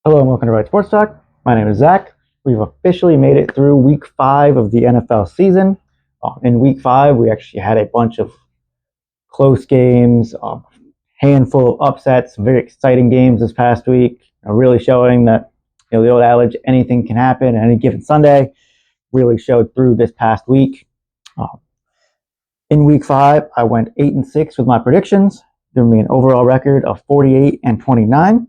Hello and welcome to Right Sports Talk. My name is Zach. We've officially made it through week 5 of the NFL season. In week 5, we actually had a bunch of close games, a handful of upsets, some very exciting games this past week, really showing that the old adage, anything can happen on any given Sunday, really showed through this past week. Um, in week 5, I went 8-6 with my predictions, giving me an overall record of 48-29.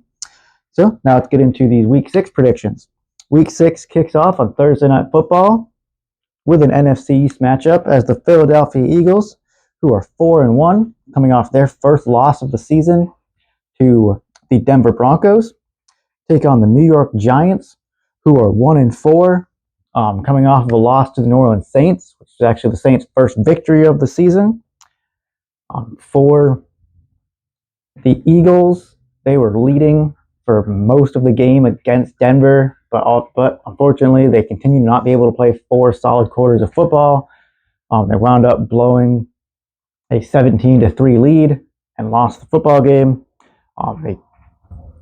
So now let's get into these week 6 predictions. Week 6 kicks off on Thursday Night Football with an NFC East matchup as the Philadelphia Eagles, who are 4-1, coming off their first loss of the season to the Denver Broncos, take on the New York Giants, who are 1-4, coming off of a loss to the New Orleans Saints, which is actually the Saints' first victory of the season. For the Eagles, they were leading for most of the game against Denver, but unfortunately, they continue to not be able to play 4 solid quarters of football. They wound up blowing a 17-3 lead and lost the football game. They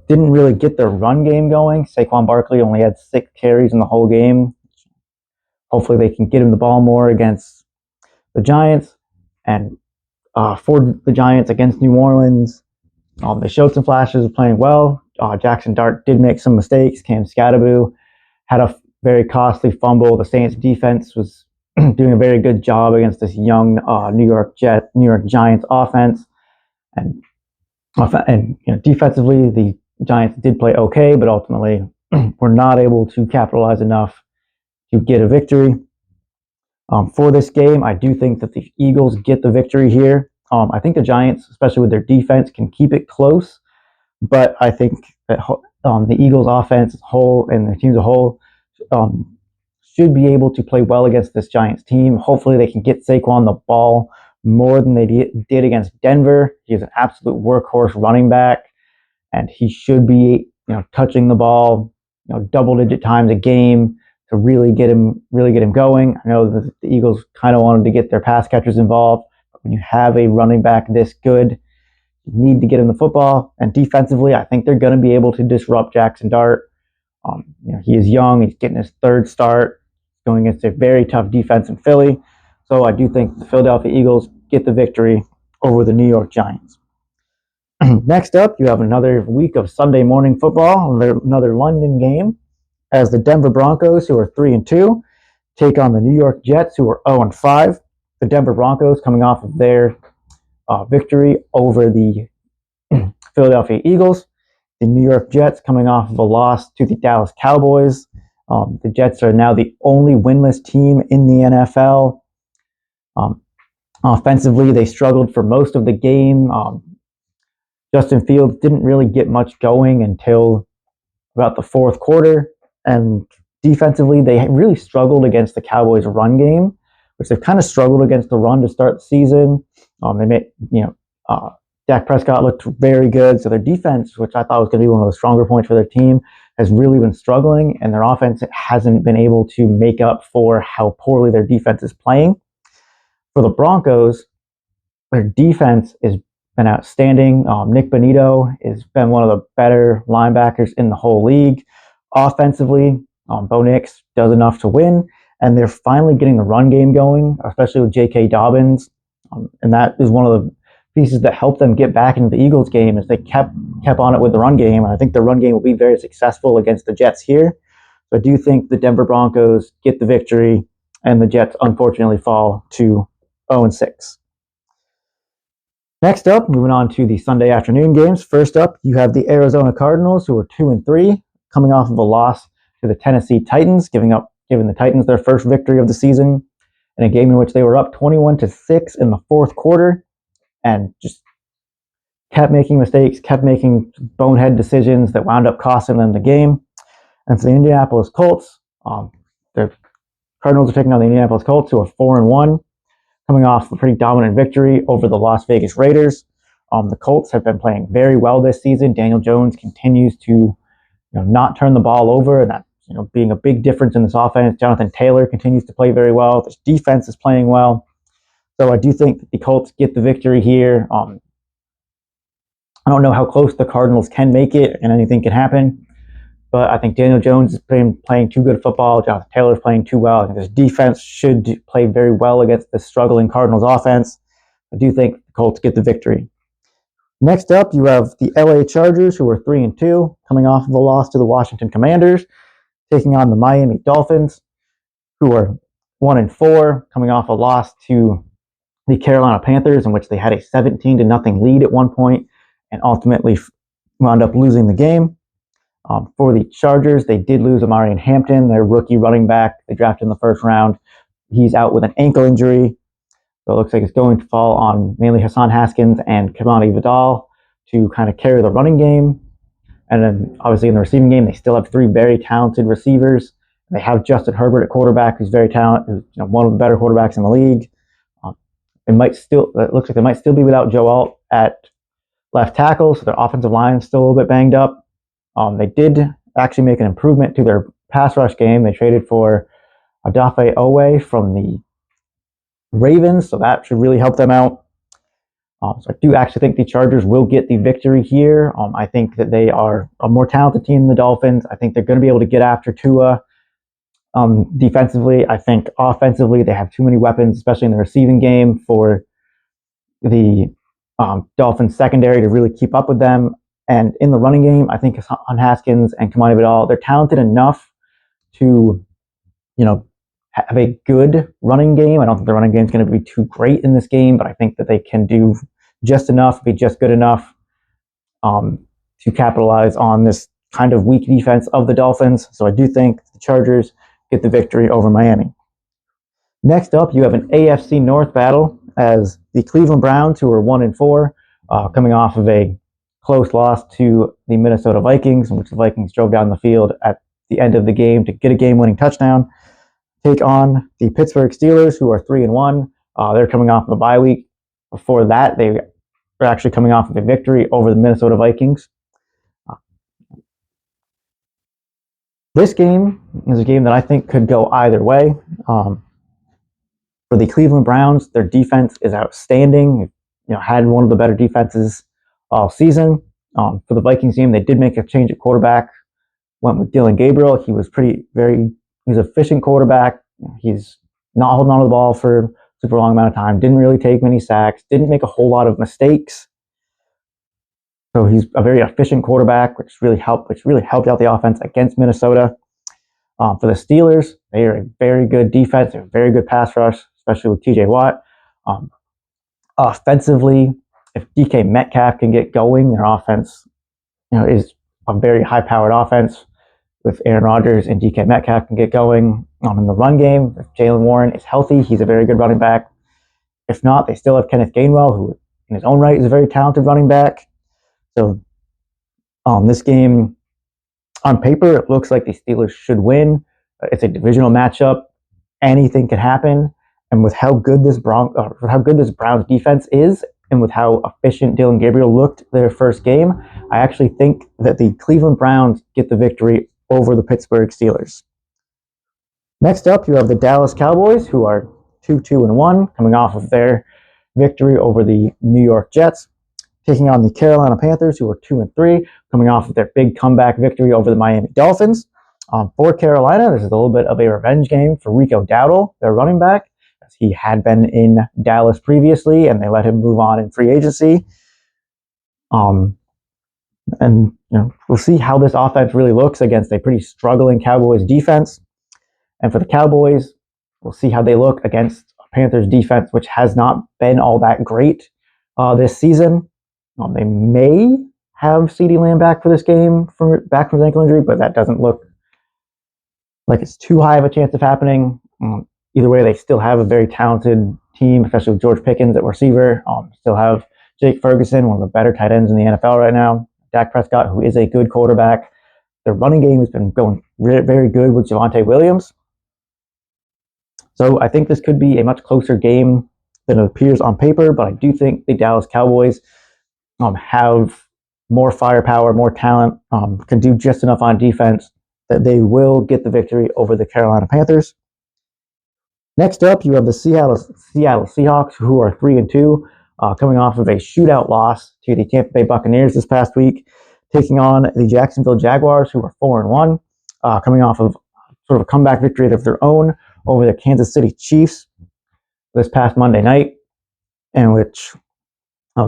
didn't really get their run game going. Saquon Barkley only had 6 carries in the whole game. Hopefully, they can get him the ball more against the Giants. And for the Giants against New Orleans, they showed some flashes of playing well. Jackson Dart did make some mistakes. Cam Scadaboo had a very costly fumble. The Saints defense was doing a very good job against this young New York Giants offense. And defensively, the Giants did play okay, but ultimately were not able to capitalize enough to get a victory. For this game, I do think that the Eagles get the victory here. I think the Giants, especially with their defense, can keep it close, but I think that the Eagles' offense as a whole and their team as a whole should be able to play well against this Giants team. Hopefully, they can get Saquon the ball more than they did against Denver. He's an absolute workhorse running back, and he should be touching the ball double-digit times a game to really get him going. I know that the Eagles kind of wanted to get their pass catchers involved, but when you have a running back this good, you need to get him the football. And defensively, I think they're going to be able to disrupt Jackson Dart. He is young. He's getting his 3rd start, going against a very tough defense in Philly. So I do think the Philadelphia Eagles get the victory over the New York Giants. Next up, you have another week of Sunday morning football, another London game, as the Denver Broncos, who are 3-2, take on the New York Jets, who are 0-5. The Denver Broncos coming off of their victory over the Philadelphia Eagles. The New York Jets coming off of a loss to the Dallas Cowboys. The Jets are now the only winless team in the NFL. Offensively, they struggled for most of the game. Justin Fields didn't really get much going until about the 4th quarter. And defensively, they really struggled against the Cowboys' run game, which they've kind of struggled against the run to start the season. They made, Dak Prescott looked very good. So their defense, which I thought was going to be one of the stronger points for their team, has really been struggling, and their offense hasn't been able to make up for how poorly their defense is playing. For the Broncos, their defense has been outstanding. Nick Bonito has been one of the better linebackers in the whole league. Offensively, Bo Nix does enough to win, and they're finally getting the run game going, especially with J.K. Dobbins. And that is one of the pieces that helped them get back into the Eagles game, is they kept on it with the run game. And I think the run game will be very successful against the Jets here. So I do think the Denver Broncos get the victory, and the Jets unfortunately fall to 0-6. Next up, moving on to the Sunday afternoon games. First up, you have the Arizona Cardinals, who are 2-3, coming off of a loss to the Tennessee Titans, giving the Titans their first victory of the season in a game in which they were up 21-6 in the 4th quarter, and just kept making mistakes, kept making bonehead decisions that wound up costing them the game. And for the Indianapolis Colts, the Cardinals are taking on the Indianapolis Colts, who are 4-1, coming off a pretty dominant victory over the Las Vegas Raiders. The Colts have been playing very well this season. Daniel Jones continues to not turn the ball over, and that being a big difference in this offense. Jonathan Taylor continues to play very well. This defense is playing well. So I do think that the Colts get the victory here. I don't know how close the Cardinals can make it, and anything can happen. but I think Daniel Jones is playing too good football. Jonathan Taylor is playing too well. I think this defense should play very well against the struggling Cardinals offense. I do think the Colts get the victory. Next up, you have the LA Chargers, who are 3-2, coming off of a loss to the Washington Commanders, taking on the Miami Dolphins, who are 1-4, coming off a loss to the Carolina Panthers, in which they had a 17-0 lead at one point and ultimately wound up losing the game. For the Chargers, they did lose Omarion Hampton, their rookie running back. They drafted in the first round. He's out with an ankle injury. So it looks like it's going to fall on mainly Hassan Haskins and Kamani Vidal to kind of carry the running game. And then obviously in the receiving game, they still have three very talented receivers. They have Justin Herbert at quarterback, who's very talented, one of the better quarterbacks in the league. It looks like they might still be without Joe Alt at left tackle, so their offensive line is still a little bit banged up. They did actually make an improvement to their pass rush game. They traded for Odafe Owe from the Ravens, so that should really help them out. So I do actually think the Chargers will get the victory here. I think that they are a more talented team than the Dolphins. I think they're going to be able to get after Tua. Defensively, I think offensively they have too many weapons, especially in the receiving game, for the Dolphins secondary to really keep up with them. And in the running game, I think on Haskins and Kamani Vidal, they're talented enough to, have a good running game. I don't think the running game is going to be too great in this game, but I think that they can do just enough, be just good enough to capitalize on this kind of weak defense of the Dolphins. So I do think the Chargers get the victory over Miami. Next up, you have an AFC North battle as the Cleveland Browns, who are 1-4, coming off of a close loss to the Minnesota Vikings, in which the Vikings drove down the field at the end of the game to get a game-winning touchdown, take on the Pittsburgh Steelers, who are 3-1. They're coming off of a bye week. Before that, they were actually coming off of a victory over the Minnesota Vikings. This game is a game that I think could go either way. For the Cleveland Browns, their defense is outstanding. Had one of the better defenses all season. For the Vikings team, they did make a change at quarterback. Went with Dylan Gabriel. He was he's a efficient quarterback. He's not holding on to the ball for a super long amount of time. Didn't really take many sacks. Didn't make a whole lot of mistakes. So he's a very efficient quarterback, which really helped out the offense against Minnesota. For the Steelers, they are a very good defense. They're a very good pass rush, especially with TJ Watt. Offensively, if DK Metcalf can get going, their offense, is a very high-powered offense. With Aaron Rodgers and DK Metcalf can get going. In the run game, if Jaylen Warren is healthy, he's a very good running back. If not, they still have Kenneth Gainwell, who in his own right is a very talented running back. So this game, on paper, it looks like the Steelers should win. It's a divisional matchup. Anything can happen. And with how good this Browns defense is, and with how efficient Dylan Gabriel looked their first game, I actually think that the Cleveland Browns get the victory over the Pittsburgh Steelers. Next up, you have the Dallas Cowboys, who are 2-1, coming off of their victory over the New York Jets, taking on the Carolina Panthers, who are 2-3, coming off of their big comeback victory over the Miami Dolphins. For Carolina, this is a little bit of a revenge game for Rico Dowdle, their running back, as he had been in Dallas previously, and they let him move on in free agency. And we'll see how this offense really looks against a pretty struggling Cowboys defense. And for the Cowboys, we'll see how they look against a Panthers defense, which has not been all that great this season. They may have CeeDee Lamb back for this game, back from his ankle injury, but that doesn't look like it's too high of a chance of happening. Either way, they still have a very talented team, especially with George Pickens at receiver. Still have Jake Ferguson, one of the better tight ends in the NFL right now. Dak Prescott, who is a good quarterback. Their running game has been going very good with Javonte Williams. So I think this could be a much closer game than it appears on paper, but I do think the Dallas Cowboys have more firepower, more talent, can do just enough on defense that they will get the victory over the Carolina Panthers. Next up, you have the Seattle Seahawks, who are 3-2, coming off of a shootout loss to the Tampa Bay Buccaneers this past week, taking on the Jacksonville Jaguars, who are 4-1, coming off of sort of a comeback victory of their own over the Kansas City Chiefs this past Monday night, in which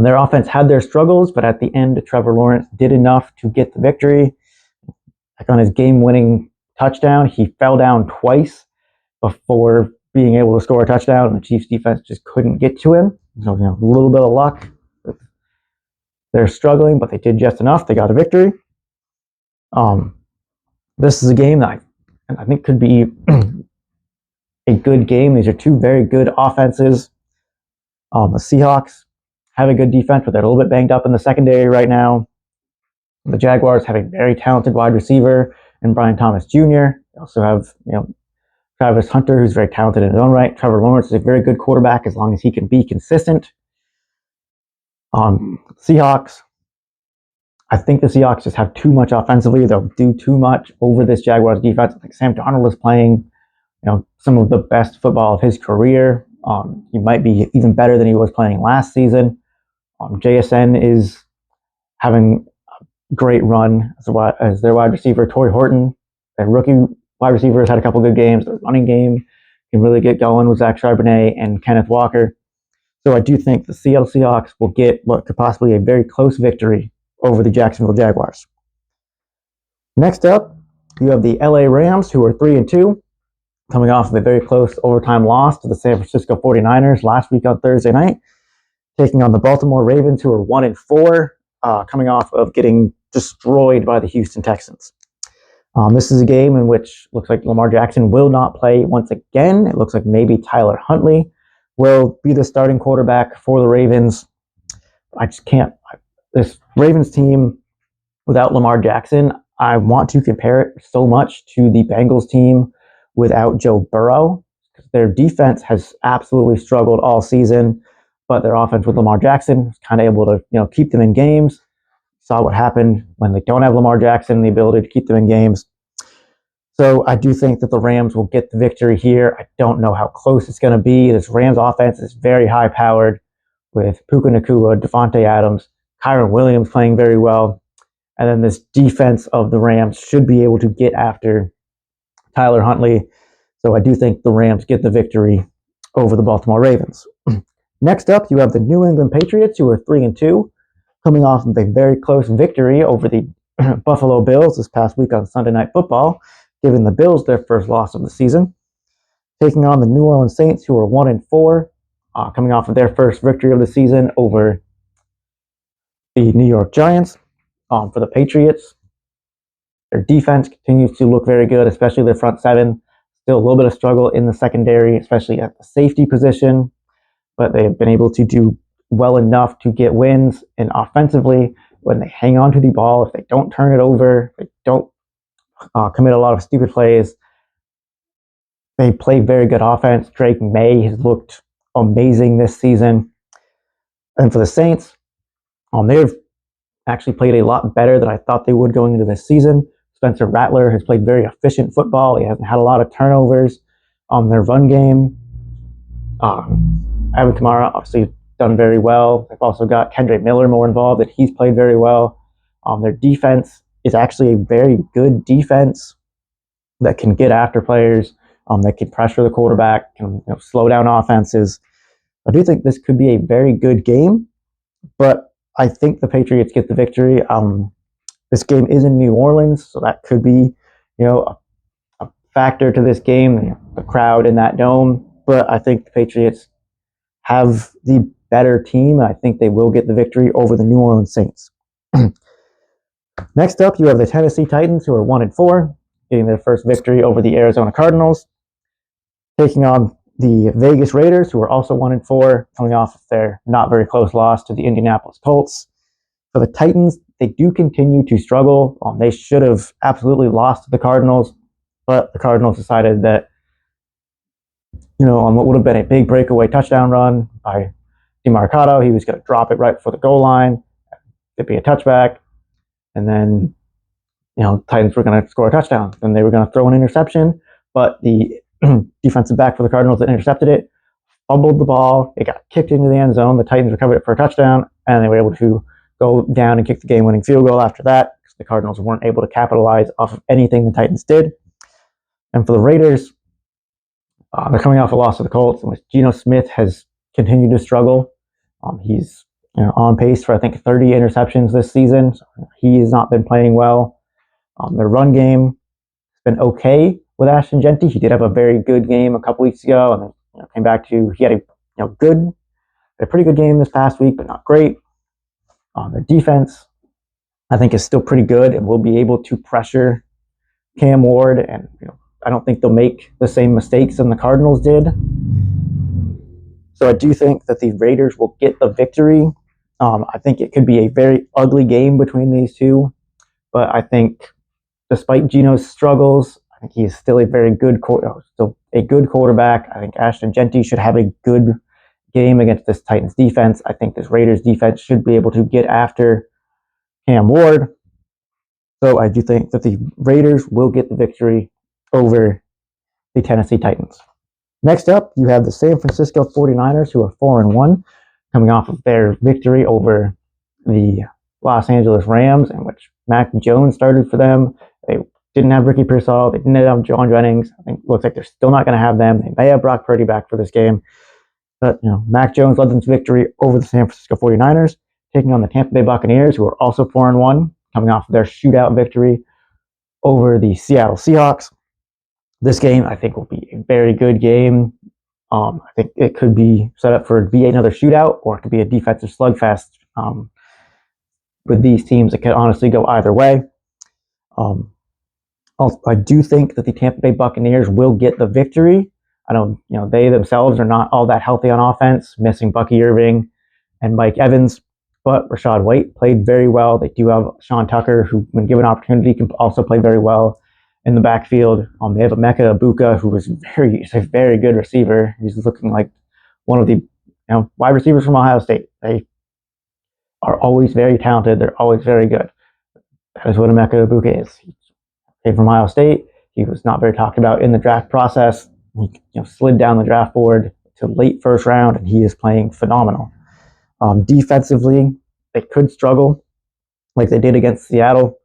their offense had their struggles, but at the end, Trevor Lawrence did enough to get the victory. Like on his game-winning touchdown, he fell down twice before being able to score a touchdown, and the Chiefs defense just couldn't get to him. So, a little bit of luck. They're struggling, but they did just enough. They got a victory. This is a game that I think could be a good game. These are two very good offenses. The Seahawks have a good defense, but they're a little bit banged up in the secondary right now. The Jaguars have a very talented wide receiver in Brian Thomas Jr. They also have, Travis Hunter, who's very talented in his own right. Trevor Lawrence is a very good quarterback as long as he can be consistent. Seahawks, I think the Seahawks just have too much offensively. They'll do too much over this Jaguars defense. I think Sam Darnold is playing, some of the best football of his career. He might be even better than he was playing last season. JSN is having a great run as their wide receiver. Torrey Horton, their rookie wide receiver, has had a couple good games. The running game can really get going with Zach Charbonnet and Kenneth Walker. So I do think the Seattle Seahawks will get what could possibly be a very close victory over the Jacksonville Jaguars. Next up, you have the LA Rams, who are 3-2, coming off of a very close overtime loss to the San Francisco 49ers last week on Thursday night, taking on the Baltimore Ravens, who are 1-4, coming off of getting destroyed by the Houston Texans. This is a game in which looks like Lamar Jackson will not play once again. It looks like maybe Tyler Huntley will be the starting quarterback for the Ravens. I just can't. This Ravens team without Lamar Jackson, I want to compare it so much to the Bengals team without Joe Burrow. Their defense has absolutely struggled all season, but their offense with Lamar Jackson was kind of able to, keep them in games. Saw what happened when they don't have Lamar Jackson, the ability to keep them in games. So I do think that the Rams will get the victory here. I don't know how close it's going to be. This Rams offense is very high-powered with Puka Nacua, Devontae Adams, Kyren Williams playing very well. And then this defense of the Rams should be able to get after Tyler Huntley. So I do think the Rams get the victory over the Baltimore Ravens. Next up, you have the New England Patriots, who are 3-2, coming off of a very close victory over the Buffalo Bills this past week on Sunday Night Football, giving the Bills their first loss of the season. Taking on the New Orleans Saints, who are 1-4, coming off of their first victory of the season over the New York Giants. For the Patriots, their defense continues to look very good, especially their front seven. Still a little bit of struggle in the secondary, especially at the safety position, but they've been able to do well enough to get wins. And offensively, when they hang on to the ball, if they don't turn it over, if they don't commit a lot of stupid plays, they play very good offense. Drake May has looked amazing this season. And for the Saints, they've actually played a lot better than I thought they would going into this season. Spencer Rattler has played very efficient football. He hasn't had a lot of turnovers on their run game. Alvin Kamara obviously done very well. They've also got Kendre Miller more involved, and he's played very well. Their defense is actually a very good defense that can get after players, that can pressure the quarterback, can slow down offenses. I do think this could be a very good game, but I think the Patriots get the victory. This game is in New Orleans, so that could be, a factor to this game, the crowd in that dome. But I think the Patriots have the better team, and I think they will get the victory over the New Orleans Saints. Next up, you have the Tennessee Titans, who are 1-4, getting their first victory over the Arizona Cardinals, taking on the Vegas Raiders, who are also 1-4, coming off of their not very close loss to the Indianapolis Colts. For the Titans, they do continue to struggle. They should have absolutely lost to the Cardinals, but the Cardinals decided that, on what would have been a big breakaway touchdown run by DeMarcado, he was going to drop it right before the goal line. It'd be a touchback, and then, Titans were going to score a touchdown. Then they were going to throw an interception, but the defensive back for the Cardinals that intercepted it fumbled the ball. It got kicked into the end zone. The Titans recovered it for a touchdown, and they were able to go down and kick the game-winning field goal after that, because the Cardinals weren't able to capitalize off of anything the Titans did. And for the Raiders, they're coming off a loss to the Colts, in which Geno Smith has continued to struggle. He's on pace for, I think, 30 interceptions this season. So he has not been playing well. Their run game has been okay with Ashton Jeanty. He did have a very good game a couple weeks ago, and then came back to, he had a pretty good game this past week, but not great. Their defense, I think, is still pretty good and will be able to pressure Cam Ward, and I don't think they'll make the same mistakes than the Cardinals did. So I do think that the Raiders will get the victory. I think it could be a very ugly game between these two, but I think despite Geno's struggles, I think he's still a very good quarterback. I think Ashton Jeanty should have a good game against this Titans defense. I think this Raiders defense should be able to get after Cam Ward. So I do think that the Raiders will get the victory over the Tennessee Titans. Next up, you have the San Francisco 49ers, who are 4-1, coming off of their victory over the Los Angeles Rams, in which Mac Jones started for them. They didn't have Ricky Pearsall. They didn't have John Jennings. I think it looks like they're still not going to have them. They may have Brock Purdy back for this game. But Mac Jones led them to victory over the San Francisco 49ers, taking on the Tampa Bay Buccaneers, who are also 4-1, coming off of their shootout victory over the Seattle Seahawks. This game, I think, will be a very good game. I think it could be set up for be another shootout, or it could be a defensive slugfest. With these teams, it could honestly go either way. Also, I do think that the Tampa Bay Buccaneers will get the victory. I don't, they themselves are not all that healthy on offense, missing Bucky Irving and Mike Evans, but Rachaad White played very well. They do have Sean Tucker, who, when given opportunity, can also play very well in the backfield. They have Emeka Egbuka, who is a very good receiver. He's looking like one of the wide receivers from Ohio State. They are always very talented. They're always very good. That is what Emeka Egbuka is. He came from Ohio State. He was not very talked about in the draft process. He slid down the draft board to late first round, and he is playing phenomenal. Defensively, they could struggle like they did against Seattle.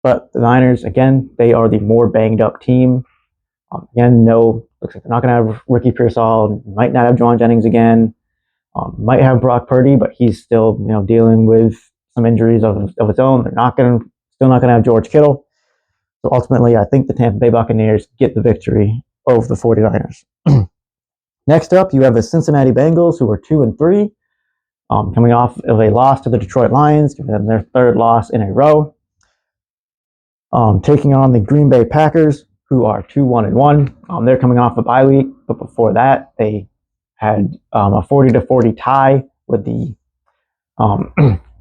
But the Niners, again, they are the more banged up team. Looks like they're not going to have Ricky Pearsall, might not have John Jennings again, might have Brock Purdy, but he's still, dealing with some injuries of his own. They're still not going to have George Kittle. So ultimately, I think the Tampa Bay Buccaneers get the victory over the 49ers. Next up, you have the Cincinnati Bengals, who are 2-3, coming off of a loss to the Detroit Lions, giving them their third loss in a row. Taking on the Green Bay Packers, who are 2-1. They're coming off a bye week, but before that, they had a 40-40 tie with the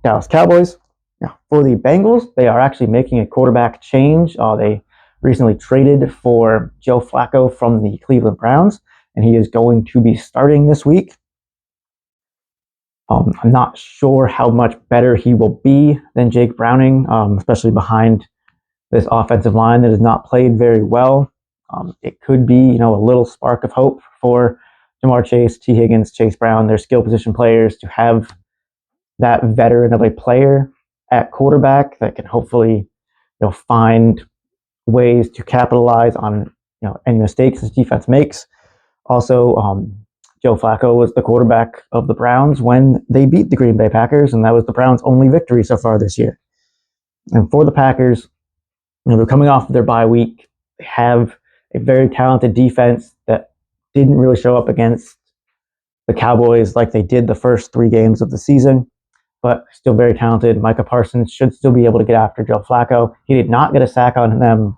Dallas Cowboys. Now, for the Bengals, they are actually making a quarterback change. They recently traded for Joe Flacco from the Cleveland Browns, and he is going to be starting this week. I'm not sure how much better he will be than Jake Browning, especially behind this offensive line that has not played very well. It could be, a little spark of hope for Ja'Marr Chase, T. Higgins, Chase Brown, their skill position players, to have that veteran of a player at quarterback that can hopefully, find ways to capitalize on, any mistakes this defense makes. Also, Joe Flacco was the quarterback of the Browns when they beat the Green Bay Packers, and that was the Browns' only victory so far this year. And for the Packers, they're coming off of their bye week. They have a very talented defense that didn't really show up against the Cowboys like they did the first 3 games of the season, but still very talented. Micah Parsons should still be able to get after Joe Flacco. He did not get a sack on them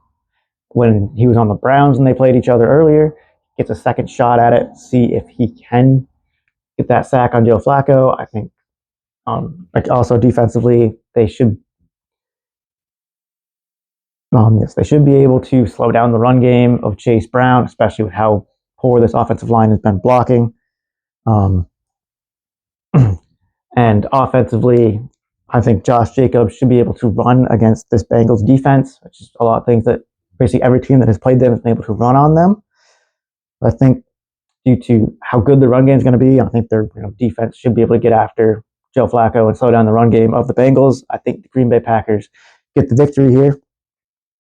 when he was on the Browns and they played each other earlier. Gets a second shot at it, see if he can get that sack on Joe Flacco. I think also defensively, they should they should be able to slow down the run game of Chase Brown, especially with how poor this offensive line has been blocking. And offensively, I think Josh Jacobs should be able to run against this Bengals defense, which is a lot of things that basically every team that has played them has been able to run on them. I think due to how good the run game is going to be, I think their defense should be able to get after Joe Flacco and slow down the run game of the Bengals. I think the Green Bay Packers get the victory here.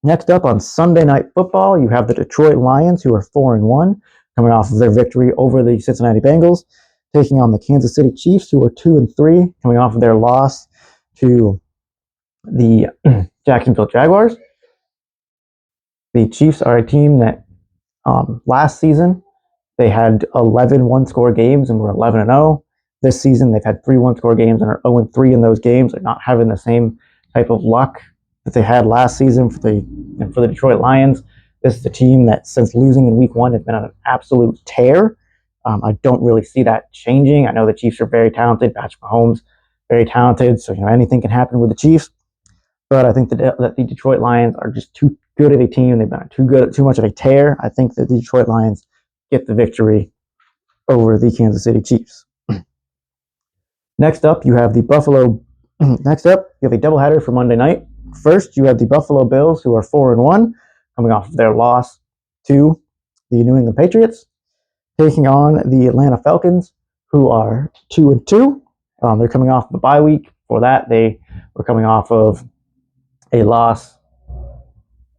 Next up on Sunday Night Football, you have the Detroit Lions, who are 4-1, coming off of their victory over the Cincinnati Bengals, taking on the Kansas City Chiefs, who are 2-3, coming off of their loss to the Jacksonville Jaguars. The Chiefs are a team that last season they had 11 one-score games and were 11-0. This season they've had 3 one-score games and are 0-3 in those games. They're not having the same type of luck that they had last season for the Detroit Lions. This is a team that, since losing in Week 1, has been on an absolute tear. I don't really see that changing. I know the Chiefs are very talented. Patrick Mahomes, very talented. So anything can happen with the Chiefs. But I think that the Detroit Lions are just too good of a team. They've been on too much of a tear. I think that the Detroit Lions get the victory over the Kansas City Chiefs. Next up, you have the Next up, you have a doubleheader for Monday night. First, you have the Buffalo Bills, who are 4-1, coming off of their loss to the New England Patriots, taking on the Atlanta Falcons, who are 2-2. They're coming off of a bye week. For that, they were coming off of a loss,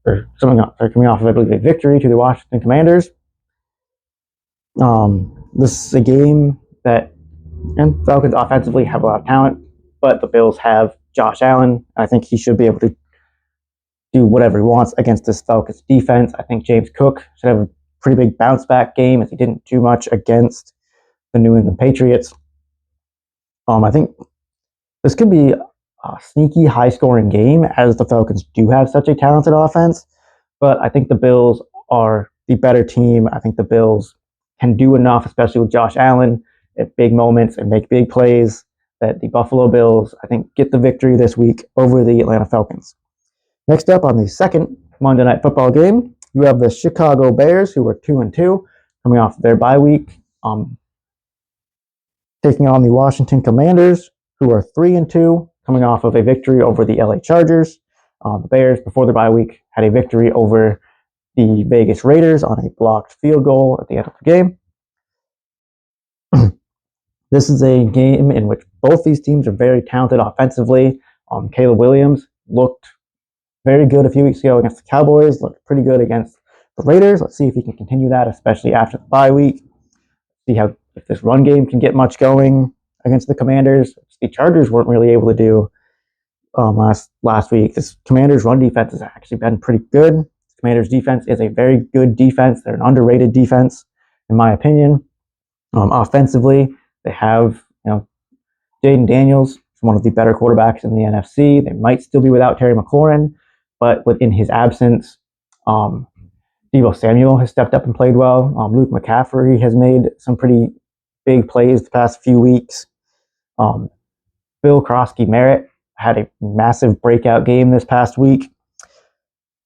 or coming off of, I believe, a victory to the Washington Commanders. This is a game that, and Falcons offensively have a lot of talent, but the Bills have Josh Allen. I think he should be able to do whatever he wants against this Falcons defense. I think James Cook should have a pretty big bounce back game, as he didn't do much against the New England Patriots. I think this could be a sneaky, high-scoring game, as the Falcons do have such a talented offense. But I think the Bills are the better team. I think the Bills can do enough, especially with Josh Allen, at big moments and make big plays, that the Buffalo Bills, I think, get the victory this week over the Atlanta Falcons. Next up on the second Monday Night Football game, you have the Chicago Bears, who are 2-2, coming off their bye week, taking on the Washington Commanders, who are 3-2, coming off of a victory over the LA Chargers. The Bears, before their bye week, had a victory over the Vegas Raiders on a blocked field goal at the end of the game. This is a game in which both these teams are very talented offensively. Caleb Williams looked very good a few weeks ago against the Cowboys, looked pretty good against the Raiders. Let's see if he can continue that, especially after the bye week. See if this run game can get much going against the Commanders, which the Chargers weren't really able to do last week. This Commanders' run defense has actually been pretty good. Commanders' defense is a very good defense. They're an underrated defense, in my opinion. Offensively, they have Jaden Daniels, one of the better quarterbacks in the NFC. They might still be without Terry McLaurin, but within his absence, Deebo Samuel has stepped up and played well. Luke McCaffrey has made some pretty big plays the past few weeks. Bill Krosky-Merritt had a massive breakout game this past week.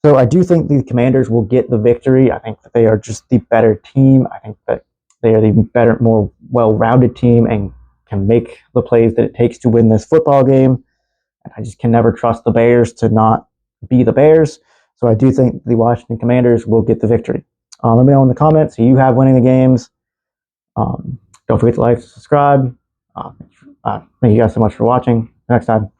So I do think the Commanders will get the victory. I think that they are just the better team. I think that they are the better, more well-rounded team and can make the plays that it takes to win this football game. And I just can never trust the Bears to not be the Bears. So I do think the Washington Commanders will get the victory. Let me know in the comments who you have winning the games. Don't forget to like, subscribe. Thank you guys so much for watching. Next time.